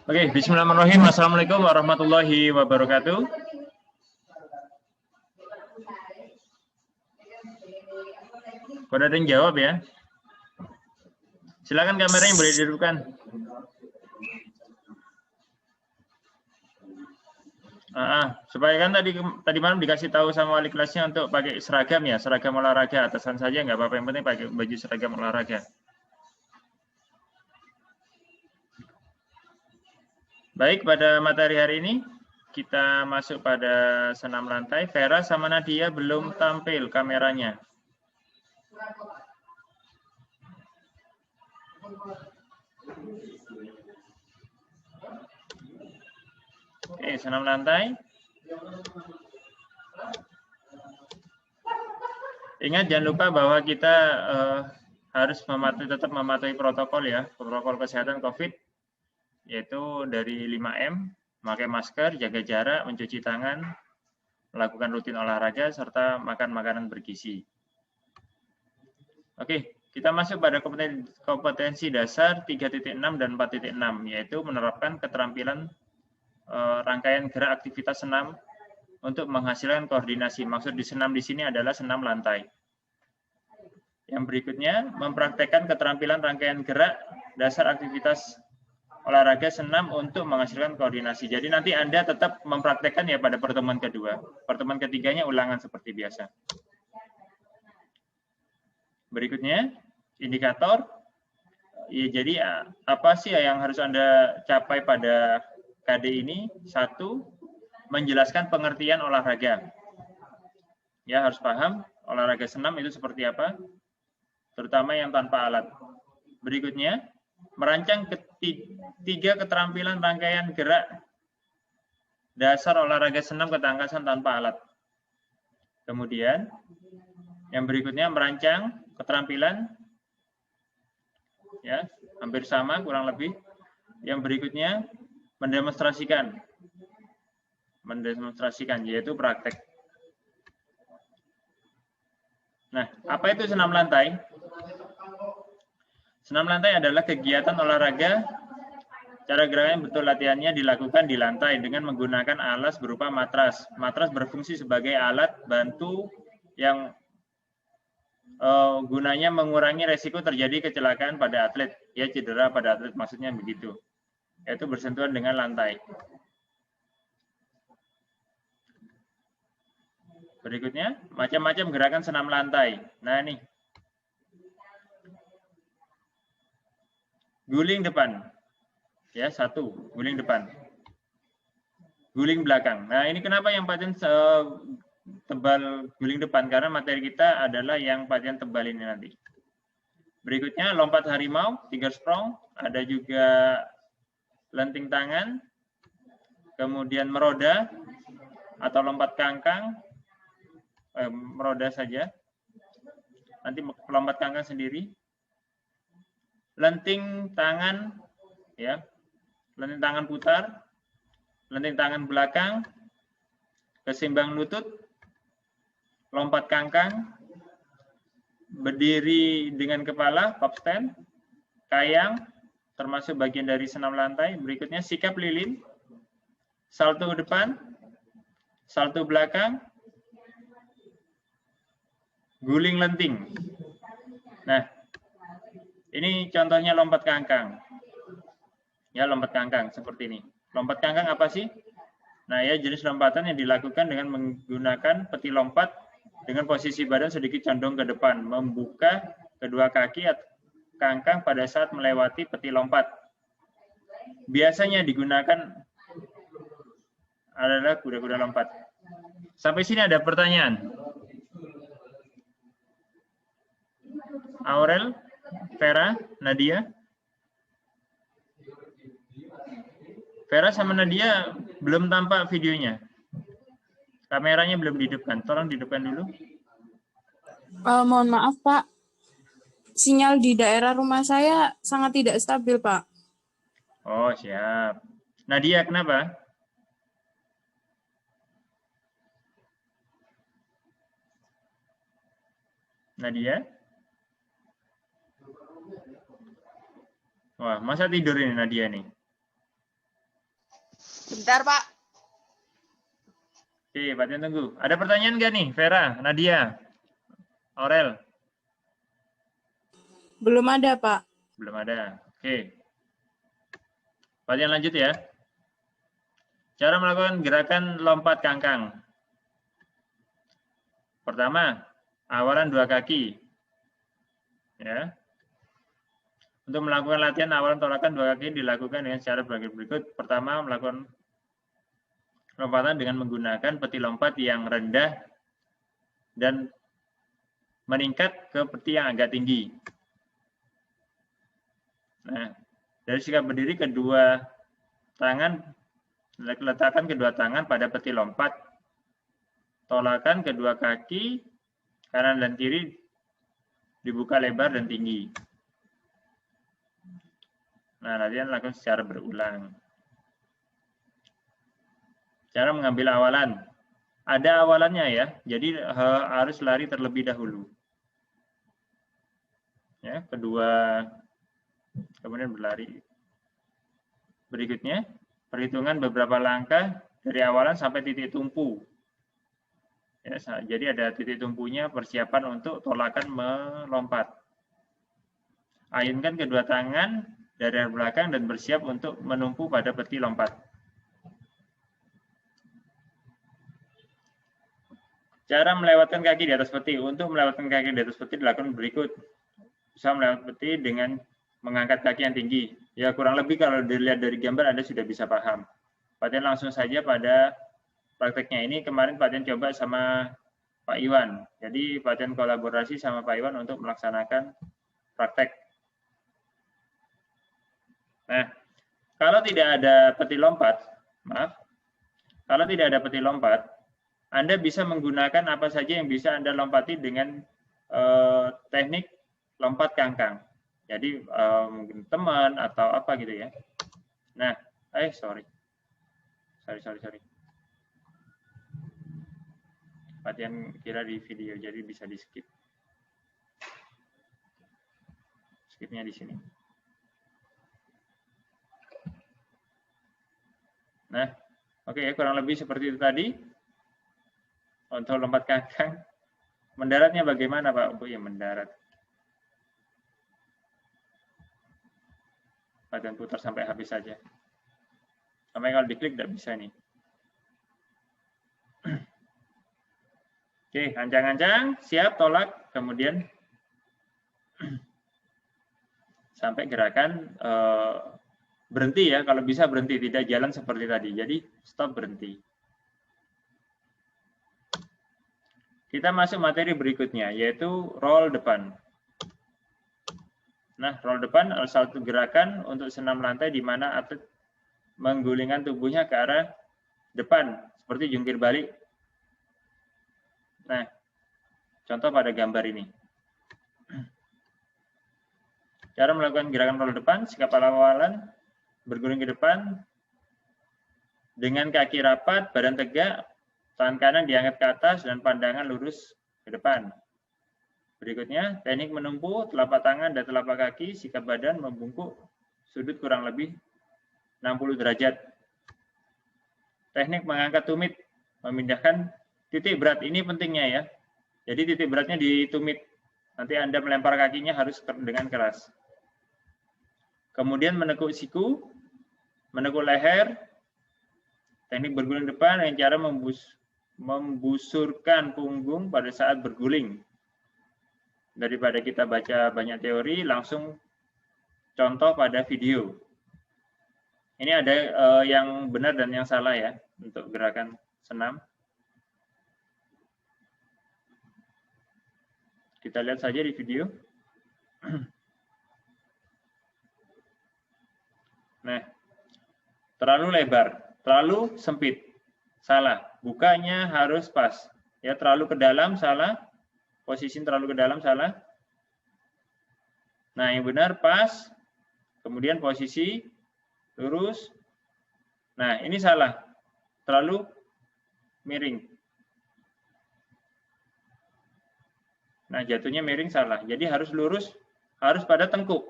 Oke, bismillahirrahmanirrahim. Assalamualaikum warahmatullahi wabarakatuh. Kok ada yang jawab ya? Silakan kameranya boleh dihidupkan. Supaya kan tadi malam dikasih tahu sama wali kelasnya untuk pakai seragam ya, seragam olahraga, atasan saja nggak apa-apa, yang penting pakai baju seragam olahraga. Baik, pada materi hari ini kita masuk pada senam lantai. Vera sama Nadia belum tampil kameranya. Oke, senam lantai. Ingat, jangan lupa bahwa kita harus tetap mematuhi protokol ya, protokol kesehatan COVID, yaitu dari 5M, memakai masker, jaga jarak, mencuci tangan, melakukan rutin olahraga, serta makan makanan bergizi. Oke, kita masuk pada kompetensi dasar 3.6 dan 4.6, yaitu menerapkan keterampilan rangkaian gerak aktivitas senam untuk menghasilkan koordinasi. Maksud di senam di sini adalah senam lantai. Yang berikutnya, mempraktekkan keterampilan rangkaian gerak dasar aktivitas olahraga senam untuk menghasilkan koordinasi. Jadi nanti Anda tetap mempraktekkan ya pada pertemuan kedua. Pertemuan ketiganya ulangan seperti biasa. Berikutnya, indikator. Ya, jadi apa sih yang harus Anda capai pada KD ini? 1, menjelaskan pengertian olahraga. Ya, harus paham olahraga senam itu seperti apa, terutama yang tanpa alat. Berikutnya, merancang tiga keterampilan rangkaian gerak dasar olahraga senam ketangkasan tanpa alat. Kemudian, yang berikutnya merancang keterampilan, ya hampir sama kurang lebih. Yang berikutnya mendemonstrasikan, yaitu praktek. Nah, apa itu senam lantai? Senam lantai adalah kegiatan olahraga. Cara gerakan betul latihannya dilakukan di lantai dengan menggunakan alas berupa matras. Matras berfungsi sebagai alat bantu yang gunanya mengurangi resiko terjadi kecelakaan pada atlet. Ya, cedera pada atlet maksudnya begitu. Yaitu bersentuhan dengan lantai. Berikutnya, macam-macam gerakan senam lantai. Nah, ini. Guling depan. Ya, 1, guling depan. Guling belakang. Nah, ini kenapa yang pasien tebal guling depan? Karena materi kita adalah yang pasien tebal ini nanti. Berikutnya, lompat harimau, tiger sprong. Ada juga lenting tangan. Kemudian meroda atau lompat kangkang. Meroda saja. Nanti lompat kangkang sendiri. Lenting tangan, ya. Lenting tangan putar. Lenting tangan belakang. Kesimbang lutut. Lompat kangkang. Berdiri dengan kepala, pop stand. Kayang, termasuk bagian dari senam lantai. Berikutnya sikap lilin. Salto depan. Salto belakang. Guling lenting. Nah, ini contohnya lompat kangkang. Ya, lompat kangkang seperti ini. Lompat kangkang apa sih? Nah, ya jenis lompatan yang dilakukan dengan menggunakan peti lompat dengan posisi badan sedikit condong ke depan, membuka kedua kaki atau kangkang pada saat melewati peti lompat. Biasanya digunakan adalah kuda-kuda lompat. Sampai sini ada pertanyaan? Aurel, Vera, Nadia? Vera sama Nadia belum tampak videonya. Kameranya belum dihidupkan. Tolong dihidupkan dulu. Mohon maaf, Pak. Sinyal di daerah rumah saya sangat tidak stabil, Pak. Oh, siap. Nadia, kenapa? Nadia? Wah, masa tidur ini Nadia nih? Bentar, Pak. Oke, Pak Tian tunggu. Ada pertanyaan nggak nih, Vera, Nadia, Aurel? Belum ada, Pak. Belum ada. Oke. Pak Tian lanjut ya. Cara melakukan gerakan lompat kangkang. Pertama, awalan 2 kaki. Ya. Untuk melakukan latihan awalan tolakan 2 kaki dilakukan dengan cara berikut. Pertama, melakukan lompatan dengan menggunakan peti lompat yang rendah dan meningkat ke peti yang agak tinggi. Nah, dari sikap berdiri kedua tangan, letakkan kedua tangan pada peti lompat. Tolakan kedua kaki kanan dan kiri dibuka lebar dan tinggi. Nah, latihan lakukan secara berulang. Cara mengambil awalan. Ada awalannya ya, jadi harus lari terlebih dahulu. Ya, kedua, kemudian berlari. Berikutnya, perhitungan beberapa langkah dari awalan sampai titik tumpu. Ya, jadi ada titik tumpunya, persiapan untuk tolakan melompat. Ayunkan kedua tangan dari arah belakang dan bersiap untuk menumpu pada peti lompat. Cara melewatkan kaki di atas peti. Untuk melewatkan kaki di atas peti dilakukan berikut. Bisa melewati peti dengan mengangkat kaki yang tinggi. Ya kurang lebih kalau dilihat dari gambar Anda sudah bisa paham. Pak Tian langsung saja pada prakteknya ini. Kemarin Pak Tian coba sama Pak Iwan. Jadi Pak Tian kolaborasi sama Pak Iwan untuk melaksanakan praktek. Nah, kalau tidak ada peti lompat, kalau tidak ada peti lompat, Anda bisa menggunakan apa saja yang bisa Anda lompati dengan teknik lompat kangkang. Jadi mungkin teman atau apa gitu ya. Nah, sorry. Latihan kira di video, jadi bisa di skip. Skipnya di sini. Nah, oke ya, kurang lebih seperti itu tadi. Untuk lompat kangkang. Mendaratnya bagaimana Pak? Oh ya, mendarat. Latihan putar sampai habis saja. Sampai kalau diklik tidak bisa nih. Oke, ancang-ancang, siap, tolak, kemudian sampai gerakan berhenti ya, kalau bisa berhenti, tidak jalan seperti tadi. Jadi stop, berhenti. Kita masuk materi berikutnya, yaitu roll depan. Nah, roll depan adalah satu gerakan untuk senam lantai di mana atlet menggulingkan tubuhnya ke arah depan, seperti jungkir balik. Nah, contoh pada gambar ini. Cara melakukan gerakan roll depan, sikap awalan, berguling ke depan, dengan kaki rapat, badan tegak, tangan kanan diangkat ke atas, dan pandangan lurus ke depan. Berikutnya, teknik menumpu, telapak tangan dan telapak kaki, sikap badan membungkuk, sudut kurang lebih 60 derajat. Teknik mengangkat tumit, memindahkan titik berat, ini pentingnya ya. Jadi titik beratnya di tumit. Nanti Anda melempar kakinya harus dengan keras. Kemudian menekuk siku, menekuk leher, teknik berguling depan dengan cara membusurkan punggung pada saat berguling. Daripada kita baca banyak teori, langsung contoh pada video. Ini ada yang benar dan yang salah ya untuk gerakan senam. Kita lihat saja di video. Nah, terlalu lebar, terlalu sempit, salah. Bukanya harus pas. Ya, terlalu ke dalam, salah. Posisi terlalu ke dalam, salah. Nah, yang benar pas. Kemudian posisi lurus. Nah, ini salah. Terlalu miring. Nah, jatuhnya miring, salah. Jadi harus lurus, harus pada tengkuk.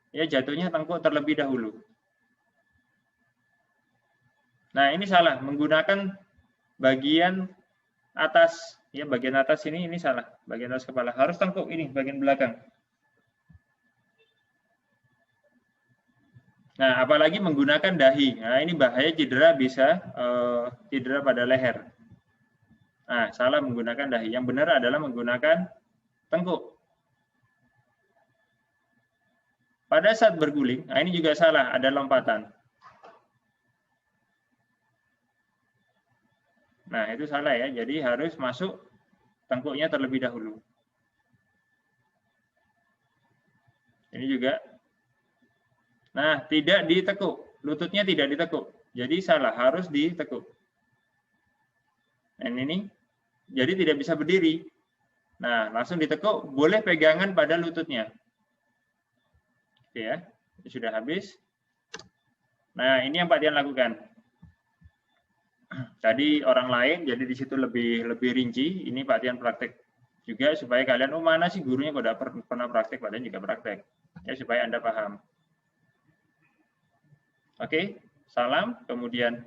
Ya, jatuhnya tengkuk terlebih dahulu. Nah, ini salah, menggunakan bagian atas, ya bagian atas ini salah, bagian atas kepala. Harus tengkuk ini, bagian belakang. Nah, apalagi menggunakan dahi. Nah, ini bahaya cedera, bisa cedera pada leher. Nah, salah menggunakan dahi. Yang benar adalah menggunakan tengkuk. Pada saat berguling, nah ini juga salah, ada lompatan. Nah, itu salah ya. Jadi harus masuk tengkuknya terlebih dahulu. Ini juga. Nah, tidak ditekuk. Lututnya tidak ditekuk. Jadi salah, harus ditekuk. Dan ini, jadi tidak bisa berdiri. Nah, langsung ditekuk, boleh pegangan pada lututnya. Oke ya, ini sudah habis. Nah, ini yang Pak Dian lakukan. Tadi orang lain, jadi di situ lebih rinci. Ini Pak Dian praktek juga supaya kalian, oh mana sih gurunya kok udah pernah praktek, Pak Dian juga praktek. Ya, supaya Anda paham. Oke, salam, kemudian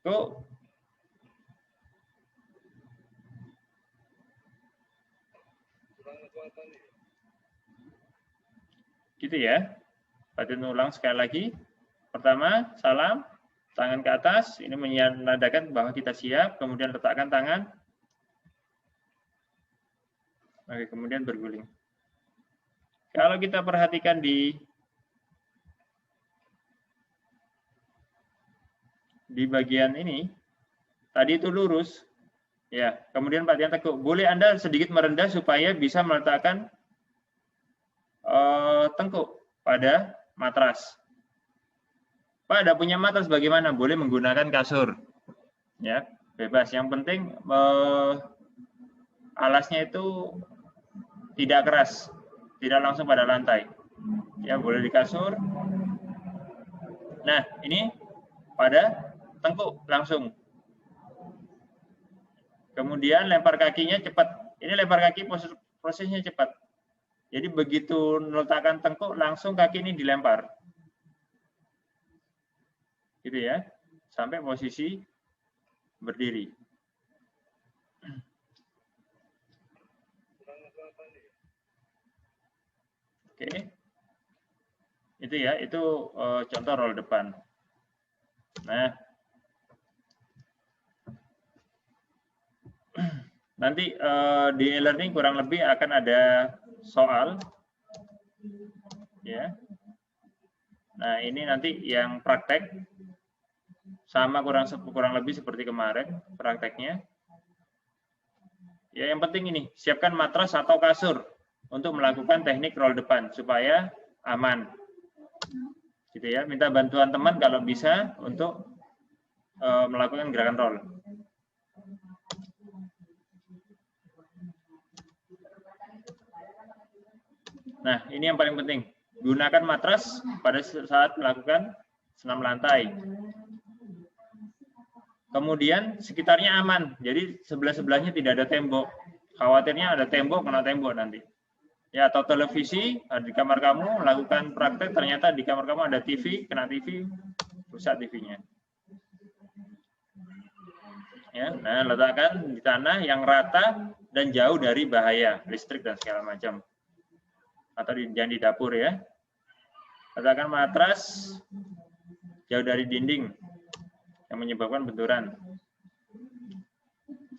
go. Gitu ya. Pak Dian ulang sekali lagi. Pertama, salam, tangan ke atas, ini menandakan bahwa kita siap, kemudian letakkan tangan. Oke, kemudian berguling. Kalau kita perhatikan di bagian ini, tadi itu lurus, ya. Kemudian Pak Dian tekuk. Boleh Anda sedikit merendah supaya bisa meletakkan tengkuk pada matras. Pak, ada punya matras bagaimana? Boleh menggunakan kasur, ya, bebas. Yang penting alasnya itu tidak keras, tidak langsung pada lantai. Ya, boleh di kasur. Nah, ini pada tengkuk langsung. Kemudian lempar kakinya cepat. Ini lempar kaki prosesnya cepat. Jadi begitu meletakkan tengkuk, langsung kaki ini dilempar. Gitu ya. Sampai posisi berdiri. Oke. Itu ya, itu contoh roll depan. Nah, nanti di e-learning kurang lebih akan ada soal, ya. Nah, ini nanti yang praktek sama kurang lebih seperti kemarin prakteknya. Ya, yang penting ini siapkan matras atau kasur untuk melakukan teknik roll depan supaya aman. Gitu ya. Minta bantuan teman kalau bisa untuk melakukan gerakan roll. Nah, ini yang paling penting. Gunakan matras pada saat melakukan senam lantai. Kemudian sekitarnya aman. Jadi sebelah-sebelahnya tidak ada tembok. Khawatirnya ada tembok, kena tembok nanti. Ya, atau televisi di kamar kamu, lakukan praktek, ternyata di kamar kamu ada TV, kena TV, rusak TV-nya. Ya, nah, letakkan di tanah yang rata dan jauh dari bahaya listrik dan segala macam. Atau jangan di dapur ya. Letakkan matras jauh dari dinding yang menyebabkan benturan.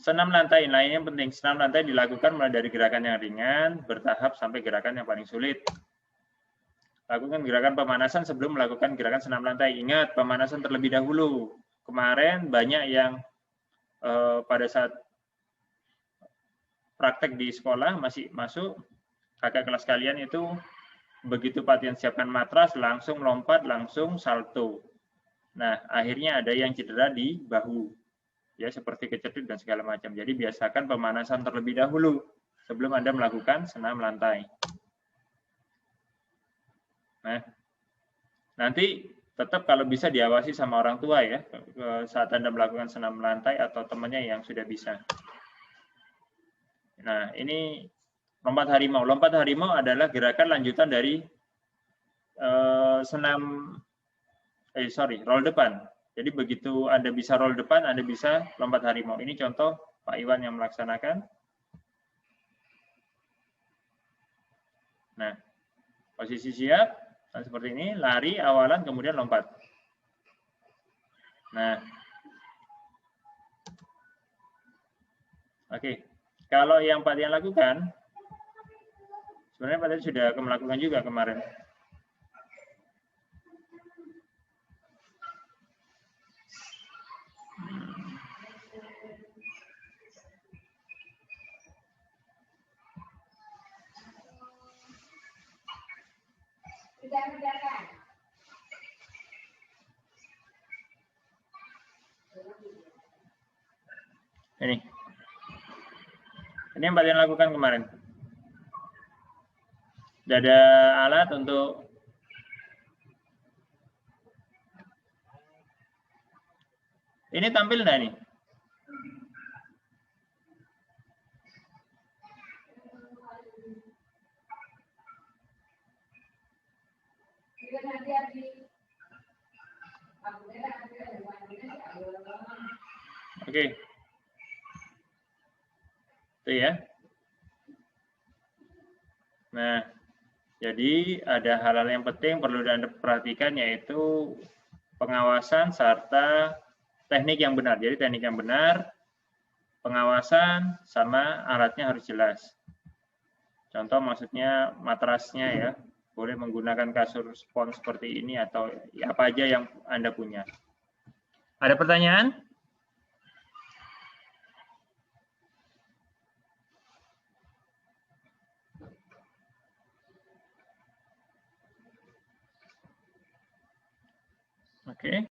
Senam lantai, nah ini yang penting. Senam lantai dilakukan mulai dari gerakan yang ringan, bertahap sampai gerakan yang paling sulit. Lakukan gerakan pemanasan sebelum melakukan gerakan senam lantai. Ingat, pemanasan terlebih dahulu. Kemarin banyak yang pada saat praktek di sekolah masih masuk, kakak kelas kalian itu begitu Pak Dian siapkan matras, langsung lompat, langsung salto. Nah, akhirnya ada yang cedera di bahu. Ya, seperti kecedut dan segala macam. Jadi biasakan pemanasan terlebih dahulu sebelum Anda melakukan senam lantai. Nah, nanti tetap kalau bisa diawasi sama orang tua ya saat Anda melakukan senam lantai atau temannya yang sudah bisa. Nah, ini lompat harimau. Lompat harimau adalah gerakan lanjutan dari roll depan. Jadi begitu Anda bisa roll depan, Anda bisa lompat harimau. Ini contoh Pak Iwan yang melaksanakan. Nah, posisi siap, nah, seperti ini, lari, awalan, kemudian lompat. Nah, oke. Kalau yang Pak Tian lakukan, sebenarnya Pak Tian sudah melakukan juga kemarin. Ini yang Pak Tian lakukan kemarin. Tidak ada alat untuk ini tampil enggak nih? Oke. Itu ya. Nah, jadi ada hal-hal yang penting perlu Anda perhatikan, yaitu pengawasan serta teknik yang benar. Jadi teknik yang benar, pengawasan, sama alatnya harus jelas. Contoh maksudnya matrasnya ya, boleh menggunakan kasur spons seperti ini atau apa aja yang Anda punya. Ada pertanyaan? Oke.